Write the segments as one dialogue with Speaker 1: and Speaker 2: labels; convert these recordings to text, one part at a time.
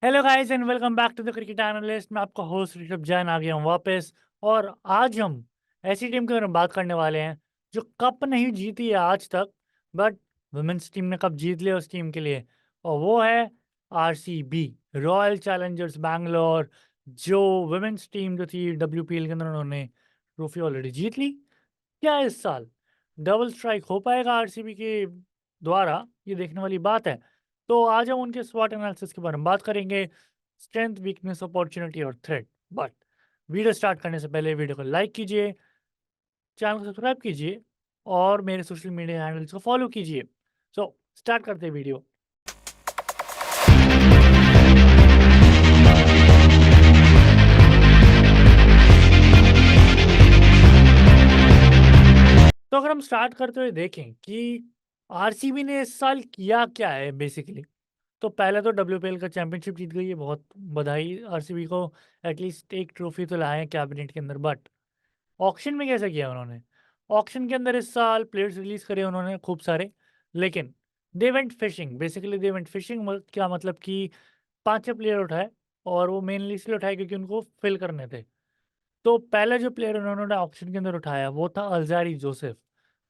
Speaker 1: Hello guys and welcome back to the cricket analyst. मैं आपका host Rishabh Jain आ गया हूँ वापस। और आज हम ऐसी टीम के बारे में बात करने वाले हैं जो कप नहीं जीती है आज तक, बट वुमेन्स टीम ने कप जीत लिया उस टीम के लिए। और वो है आरसीबी, रॉयल चैलेंजर्स बैंगलोर। जो वुमेन्स टीम जो थी डब्ल्यूपीएल के अंदर, उन्होंने ट्रॉफी ऑलरेडी जीत ली। क्या इस साल डबल स्ट्राइक हो पाएगा आरसीबी के द्वारा? ये देखने वाली बात है। तो आज हम उनके स्वॉट एनालिसिस के बारे में बात करेंगे, स्ट्रेंथ, वीकनेस, अपॉर्चुनिटी और थ्रेट। बट वीडियो स्टार्ट करने से पहले वीडियो को लाइक कीजिए, चैनल को सब्सक्राइब कीजिए और मेरे सोशल मीडिया हैंडल्स को फॉलो कीजिए। सो स्टार्ट करते हैं वीडियो। तो अगर हम स्टार्ट करते हुए देखें कि आरसीबी ने इस साल किया क्या है बेसिकली, तो पहले तो डब्ल्यूपीएल का चैंपियनशिप जीत गई है, बहुत बधाई आरसीबी को। एटलीस्ट एक ट्रॉफी तो लाए हैं कैबिनेट के अंदर। बट ऑक्शन में कैसे किया उन्होंने? ऑक्शन के अंदर इस साल प्लेयर्स रिलीज करे उन्होंने खूब सारे, लेकिन they went fishing. Basically they went fishing क्या मतलब कि 5-6 प्लेयर उठाए, और वो मेनली इसलिए उठाए क्योंकि उनको फिल करने थे। तो पहला जो प्लेयर उन्होंने ऑक्शन के अंदर उठाया वो था अल्जारी जोसेफ,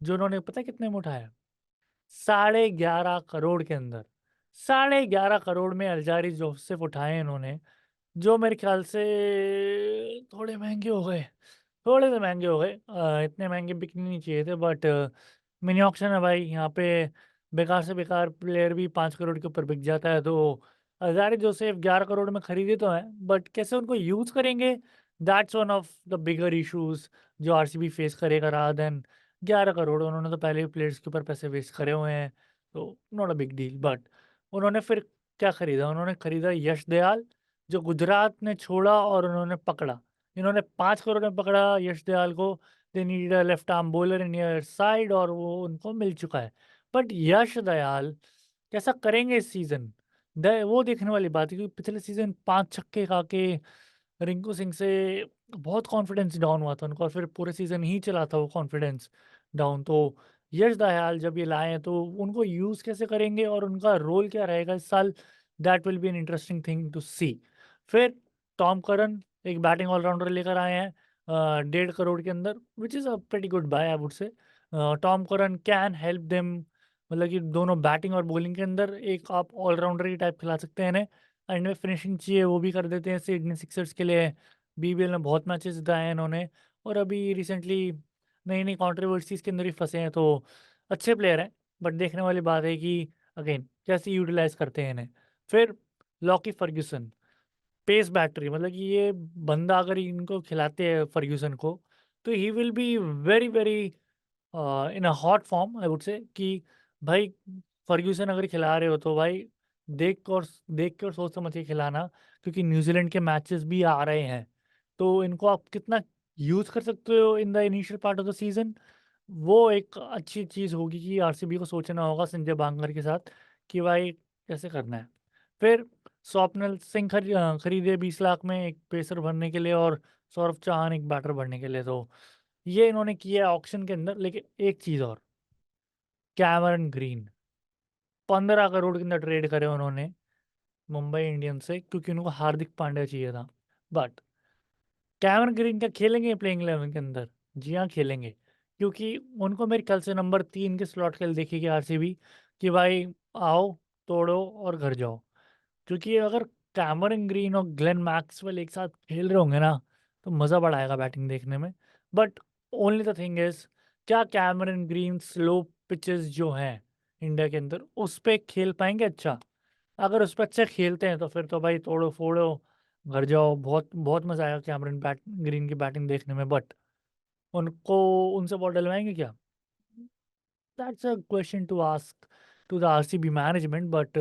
Speaker 1: जो उन्होंने पता है कितने में उठाया? 11.5 करोड़ के अंदर। 11.5 करोड़ में अल्जारी जोसेफ उठाए इन्होंने, जो मेरे ख्याल से थोड़े महंगे हो गए, थोड़े से महंगे हो गए। इतने महंगे बिकने नहीं चाहिए थे, बट मिनी ऑक्शन है भाई, यहाँ पे बेकार से बेकार प्लेयर भी 5 करोड़ के ऊपर बिक जाता है। तो हजारे जोसेफ 11 करोड़ में खरीदे तो हैं, बट कैसे उनको यूज करेंगे, that's one of the bigger issues जो आरसीबी फेस करेगा। रादर देन 11 करोड़, उन्होंने तो पहले भी प्लेयर्स के ऊपर पैसे वेस्ट करे हुए हैं, तो not a big deal. But उन्होंने फिर क्या खरीदा? उन्होंने खरीदा यश दयाल, जो गुजरात ने छोड़ा और उन्होंने पकड़ा। इन्होंने 5 करोड़ में पकड़ा यश दयाल को। They need a left arm bowler in your side, और वो उनको मिल चुका है। बट यश दयाल कैसा करेंगे इस सीजन, वो देखने वाली बात है, क्योंकि पिछले सीजन 5 छक्के खा के रिंकू सिंह से बहुत कॉन्फिडेंस डाउन हुआ था उनको, और फिर पूरे सीजन ही चला था वो कॉन्फिडेंस डाउन। तो यश दयाल जब ये लाए हैं तो उनको यूज कैसे करेंगे और उनका रोल क्या रहेगा इस साल, that will be an interesting thing to see. फिर टॉम करन, एक बैटिंग ऑलराउंडर लेकर आए हैं 1.5 करोड़ के अंदर, which is a pretty good buy I would say. Tom Curran can help them, मतलब कि दोनों बैटिंग और बॉलिंग के अंदर एक आप ऑलराउंडर की टाइप खिला सकते हैं इन्हें। एंड में फिनिशिंग चाहिए वो भी कर देते हैं। सिडनी सिक्सर्स के लिए बीबीएल में बहुत मैचेस जिताए हैं इन्होंने, और अभी रिसेंटली नई नई कॉन्ट्रोवर्सीज के अंदर ही फंसे हैं। तो अच्छे प्लेयर हैं, बट देखने वाली बात है कि अगेन कैसे यूटिलाइज करते हैं इन्हें। फिर लॉकी फर्ग्यूसन, पेस बैटरी, मतलब कि ये बंदा अगर इनको खिलाते हैं फर्ग्यूसन को, तो he will be very very in a hot form I would से। कि भाई फर्ग्यूसन अगर खिला रहे हो तो भाई देख कर सोच समझ के खिलाना, क्योंकि न्यूजीलैंड के मैचेस भी आ रहे हैं। तो इनको आप कितना यूज कर सकते हो in the initial part of the season, वो एक अच्छी चीज़ होगी कि आरसीबी को सोचना होगा संजय बांगर के साथ कि भाई कैसे करना है। फिर स्वप्निल सिंह खरीदे 20 लाख में एक पेसर भरने के लिए, और सौरभ चौहान एक बैटर भरने के लिए। तो ये इन्होंने किया ऑक्शन के अंदर। लेकिन एक चीज़ और, कैमरन ग्रीन 15 करोड़ के अंदर ट्रेड करे उन्होंने मुंबई इंडियंस से, क्योंकि उनको हार्दिक पांड्या चाहिए था। बट कैमरन ग्रीन क्या खेलेंगे प्लेइंग 11 के अंदर? जी हाँ, खेलेंगे, क्योंकि उनको मेरे ख्याल से नंबर 3 के स्लॉट के लिए देखेगी आरसीबी कि भाई आओ, तोड़ो और घर जाओ। क्योंकि अगर कैमरन ग्रीन और ग्लेन मैक्सवेल एक साथ खेल रहे होंगे ना, तो मज़ा बड़ा आएगा बैटिंग देखने में। But only the thing is, क्या कैमरन ग्रीन स्लो पिचेस जो हैं इंडिया के अंदर उस पे खेल पाएंगे अच्छा? अगर उस पे अच्छा खेलते हैं तो फिर तो भाई तोड़ो फोड़ो, घर जाओ, बहुत बहुत मज़ा आएगा कैमरन ग्रीन की बैटिंग देखने में। बट उनको उनसे बॉल डलवाएंगे क्या? That's a question to ask to the RCB management, but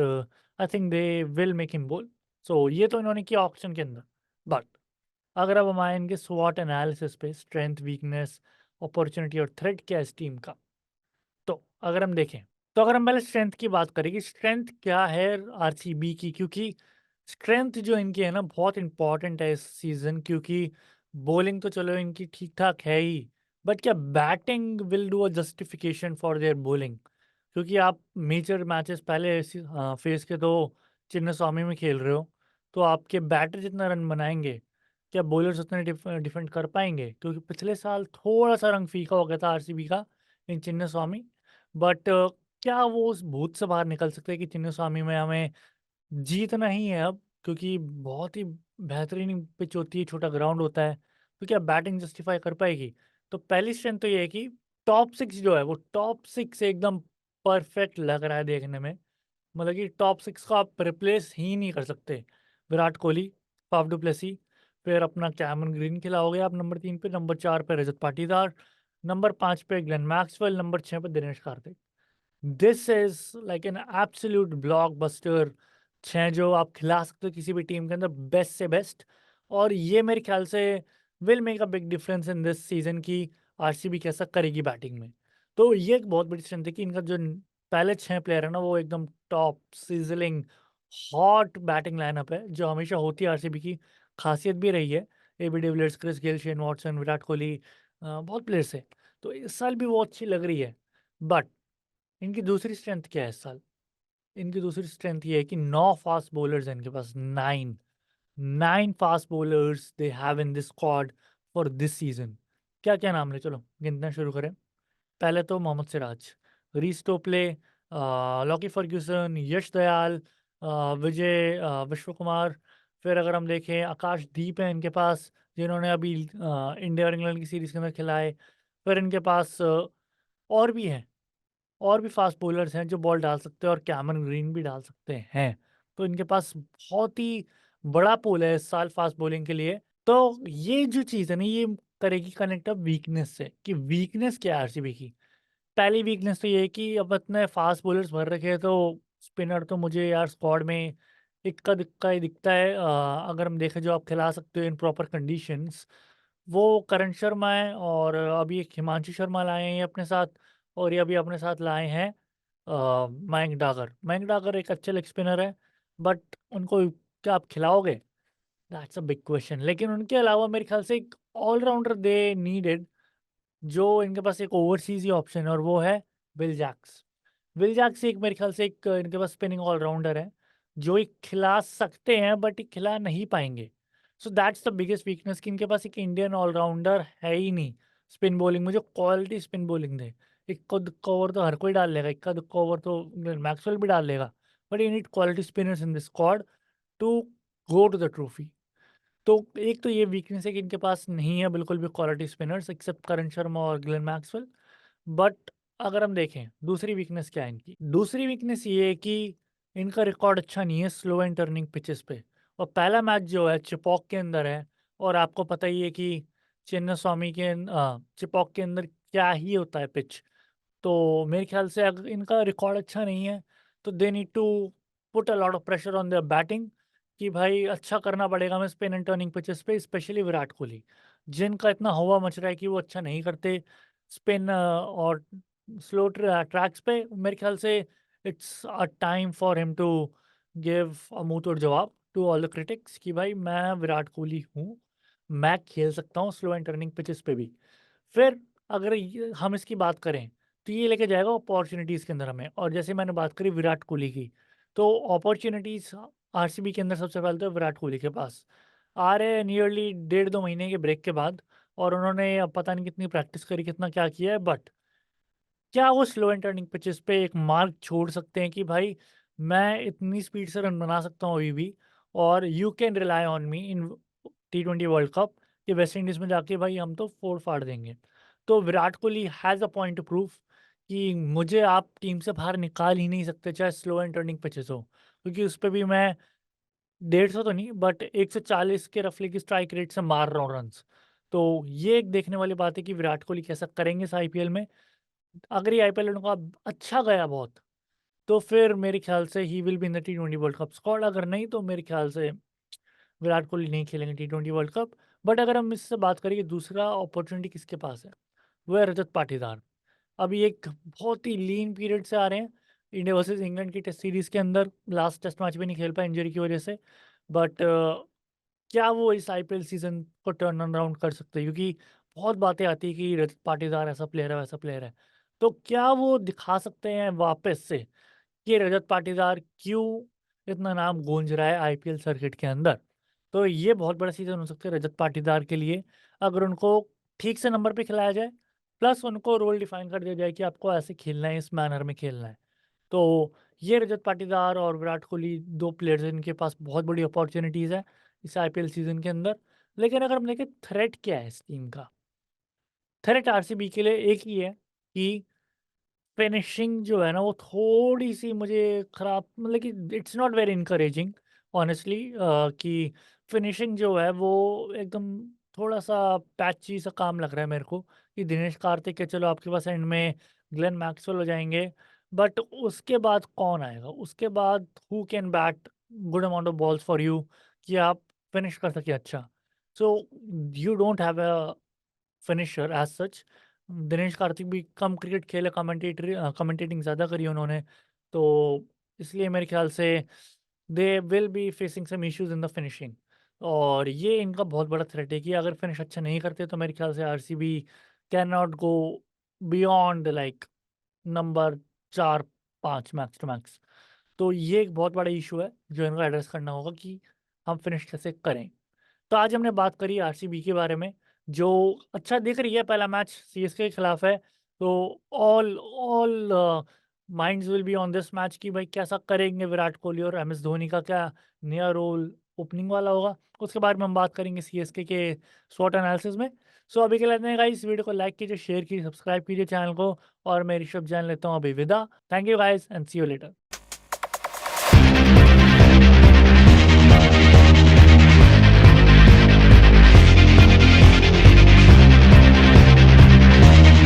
Speaker 1: I think they will make him बोल। सो ये तो इन्होंने किया ऑक्शन के अंदर। बट अगर अब हम आए इनके स्वॉट एनालिसिस पे, स्ट्रेंथ, वीकनेस, अपॉर्चुनिटी और थ्रेट क्या है इस टीम का, तो अगर हम देखें, तो अगर हम पहले स्ट्रेंथ की बात करें कि स्ट्रेंथ क्या है आरसीबी की, क्योंकि स्ट्रेंथ जो इनकी है ना बहुत इंपॉर्टेंट है इस सीजन। क्योंकि बॉलिंग तो चलो इनकी ठीक ठाक है ही, बट क्या batting will do a justification for their bowling? क्योंकि आप मेजर मैचेस पहले फेस के तो चिन्ना स्वामी में खेल रहे हो, तो आपके बैटर जितना रन बनाएँगे, क्या बॉलर्स उतने डिफेंड कर पाएँगे? क्योंकि पिछले साल थोड़ा-सा रंग फीका हो गया था आरसीबी का इन चिन्नास्वामी, बट क्या वो उस भूत से बाहर निकल सकते हैं कि चिन्नास्वामी में हमें जीतना ही है अब, क्योंकि बहुत ही बेहतरीन पिच होती है, छोटा ग्राउंड होता है, तो क्या बैटिंग जस्टिफाई कर पाएगी? तो पहली स्ट्रेंथ तो ये है कि टॉप 6 जो है वो टॉप 6 एकदम परफेक्ट लग रहा है देखने में। मतलब कि टॉप 6 को आप रिप्लेस ही नहीं कर सकते। Virat Kohli, Faf du Plessis, फिर अपना कैमरन ग्रीन खिलाओगे आप नंबर 3 पे, नंबर 4 पे रजत पाटीदार, नंबर 5 पे ग्लेन मैक्सवेल, नंबर 6 पे Dinesh Karthik. This is like an absolute blockbuster 6 जो आप खिला सकते हो किसी भी टीम के अंदर बेस्ट से बेस्ट। और ये मेरे ख्याल से will make a big difference in this season की आरसीबी कैसा करेगी बैटिंग में। तो ये एक बहुत बड़ी स्ट्रेंथ है कि इनका जो पहले 6 प्लेयर है ना वो एकदम top sizzling hot batting lineup है जो हमेशा होती है आरसीबी की खासियत भी रही है। AB de Villiers, Chris Gayle, Shane Watson, Virat Kohli, बहुत प्लेयर्स है। तो इस साल भी वो अच्छी लग रही है। बट इनकी दूसरी स्ट्रेंथ क्या है इस साल? इनकी दूसरी स्ट्रेंथ ये है कि 9 फास्ट बॉलर्स हैं इनके पास, 9 fast bowlers they have in this squad for this season. क्या-क्या नाम है? चलो गिनना शुरू करें। पहले तो मोहम्मद सिराज, रीस टोपले, लॉकी फर्ग्यूसन, यश दयाल, विजय विश्व कुमार, फिर अगर हम देखें आकाशदीप है इनके पास, जिन्होंने अभी इंडिया और इंग्लैंड की सीरीज़ के अंदर खिला है। फिर इनके पास और भी हैं। और भी फास्ट बॉलर्स हैं जो बॉल डाल सकते हैं और कैमरन ग्रीन भी डाल सकते हैं। तो इनके पास बहुत ही बड़ा पूल है इस साल फास्ट बॉलिंग के लिए। तो ये जो चीज़ है ना ये करेगी कनेक्ट अब वीकनेस से कि वीकनेस क्या है आरसीबी की। पहली वीकनेस तो ये है कि अब इतने फास्ट बॉलर्स भर रखे हैं तो स्पिनर तो मुझे यार स्क्वाड में इक्का दुक्का ही दिखता है। अगर हम देखें जो आप खिला सकते हो इन प्रॉपर कंडीशंस वो करण शर्मा है और अभी एक हिमांशु शर्मा लाए हैं ये अपने साथ। और ये अभी अपने साथ लाए हैं मयंक डागर एक अच्छे लेग स्पिनर है, बट उनको क्या आप खिलाओगे? That's a big question. लेकिन उनके अलावा मेरे ख्याल से एक ऑलराउंडर दे नीडेड जो इनके पास एक ओवरसीज़ ही ऑप्शन है और वो है विल जैक्स। विल जैक्स एक मेरे ख़्याल से एक इनके पास स्पिनिंग ऑलराउंडर है, जो ये खिला सकते हैं बट ये खिला नहीं पाएँगे। So that's the biggest weakness कि इनके पास एक इंडियन ऑलराउंडर है ही नहीं, स्पिन बॉलिंग में जो क्वालिटी स्पिन बॉलिंग दे। इक्का-दुक्का ओवर तो हर कोई डाल लेगा, इक्का-दुक्का ओवर तो मैक्सवेल भी डाल लेगा, but you need quality spinners in the squad to go to the trophy. तो एक तो ये वीकनेस है कि इनके पास नहीं है बिल्कुल भी क्वालिटी स्पिनर्स एक्सेप्ट करण शर्मा और ग्लेन मैक्सवेल। बट अगर हम देखें दूसरी वीकनेस क्या है इनकी? दूसरी वीकनेस ये है कि इनका रिकॉर्ड अच्छा नहीं है स्लो एंड टर्निंग पिचेस पे। और पहला मैच जो है चिपॉक के अंदर है और आपको पता ही है कि चिन्नास्वामी के चिपॉक के अंदर क्या ही होता है पिच। तो मेरे ख्याल से अगर इनका रिकॉर्ड अच्छा नहीं है तो they need to put a lot of pressure on their batting कि भाई अच्छा करना पड़ेगा हमें स्पिन एंड टर्निंग पिचेस पे, स्पेशली विराट कोहली जिनका इतना हवा मच रहा है कि वो अच्छा नहीं करते स्पिन और स्लो ट्रैक्स पे। मेरे ख्याल से it's a time for him to give a मुंह तोड़ जवाब टू ऑल द क्रिटिक्स कि भाई मैं विराट कोहली हूँ, मैं खेल सकता हूँ स्लो एंड टर्निंग पिचेस पे भी। फिर अगर हम इसकी बात करें तो ये लेके जाएगा अपॉर्चुनिटीज़ के अंदर हमें। और जैसे मैंने बात करी विराट कोहली की, तो अपॉर्चुनिटीज़ आरसीबी के अंदर सबसे पहले तो विराट कोहली के पास आ रहे हैं नियरली 1.5-2 महीने के ब्रेक के बाद। और उन्होंने अब पता नहीं कितनी प्रैक्टिस करी, कितना क्या किया है, बट क्या वो स्लो एंड टर्निंग पिचेस पे एक मार्क छोड़ सकते हैं कि भाई मैं इतनी स्पीड से रन बना सकता हूँ अभी भी और you can rely on me in T20 world cup कि वेस्ट इंडीज़ में जाके भाई हम तो फोड़ फाड़ देंगे। तो Virat Kohli has a point two prove कि मुझे आप टीम से बाहर निकाल ही नहीं सकते चाहे स्लो एंड टर्निंग पिचेस हो, क्योंकि उस पे भी मैं 150 तो नहीं बट 140 के रफली की स्ट्राइक रेट से मार रहा हूँ रन्स। तो ये एक देखने वाली बात है कि विराट कोहली कैसा करेंगे इस आईपीएल में। अगर ये आईपीएल उनका अच्छा गया बहुत, तो फिर मेरे ख्याल से he will be in the T20 world cup squad. अगर नहीं तो मेरे ख्याल से विराट कोहली नहीं खेलेंगे टी20 वर्ल्ड कप। बट अगर हम इससे बात करें कि दूसरा अपॉर्चुनिटी किसके पास है, वो है रजत पाटीदार। अभी एक बहुत ही लीन पीरियड से आ रहे हैं इंडिया वर्सेस इंग्लैंड की टेस्ट सीरीज़ के अंदर। लास्ट टेस्ट मैच भी नहीं खेल पाए इंजरी की वजह से। बट क्या वो इस आईपीएल सीज़न को टर्न अराउंड कर सकते हैं? क्योंकि बहुत बातें आती हैं कि रजत पाटीदार ऐसा प्लेयर है, वैसा प्लेयर है। तो क्या वो दिखा सकते हैं वापस से कि रजत पाटीदार क्यों इतना नाम गूंज रहा है आईपीएल सर्किट के अंदर। तो ये बहुत बड़ा सीज़न हो सकता है रजत पाटीदार के लिए, अगर उनको ठीक से नंबर पे खिलाया जाए, प्लस उनको रोल डिफाइन कर दिया जाए कि आपको ऐसे खेलना है, इस मैनर में खेलना है। तो ये रजत पाटीदार और विराट कोहली 2 प्लेयर्स हैं, इनके पास बहुत बड़ी अपॉर्च्युनिटीज़ है इस आईपीएल सीज़न के अंदर। लेकिन अगर हम देखें थ्रेट क्या है इस टीम का? थ्रेट आरसीबी के लिए एक ही है कि फिनिशिंग जो है ना वो थोड़ी-सी मुझे खराब, मतलब कि it's not very encouraging honestly, कि फिनिशिंग जो है वो एकदम थोड़ा-सा पैची सा काम लग रहा है मेरे को, कि दिनेश कार्तिक है, चलो आपके पास एंड में ग्लेन मैक्सवेल हो जाएँगे, बट उसके बाद कौन आएगा? उसके बाद हू can bat good amount of balls for you कि आप फिनिश कर सकें अच्छा? So you don't have a finisher as such. Dinesh Karthik भी कम क्रिकेट खेले, कमेंटेटिंग ज़्यादा करी उन्होंने, तो इसलिए मेरे ख़्याल से they will be facing some issues in the finishing, और ये इनका बहुत बड़ा थ्रेट है कि अगर फिनिश अच्छा नहीं करते तो मेरे ख़्याल से RCB can not go beyond like number 4-5 max to max. तो ये एक बहुत बड़ा इश्यू है जो इनको एड्रेस करना होगा कि हम फिनिश कैसे करें। तो आज हमने बात करी आरसीबी के बारे में, जो अच्छा दिख रही है, पहला मैच सीएसके के खिलाफ है, तो all all minds will be on this match कि भाई कैसा करेंगे विराट कोहली, और एमएस धोनी का क्या नया रोल ओपनिंग वाला होगा। उसके बारे में हम बात करेंगे सीएसके के स्वॉट एनालिसिस में। सो अभी के लिए इतना ही गाइस, वीडियो को लाइक कीजिए, शेयर कीजिए, सब्सक्राइब कीजिए चैनल को, और मैं ऋषभ जैन लेता हूँ अभी विदा। Thank you guys and see you letter.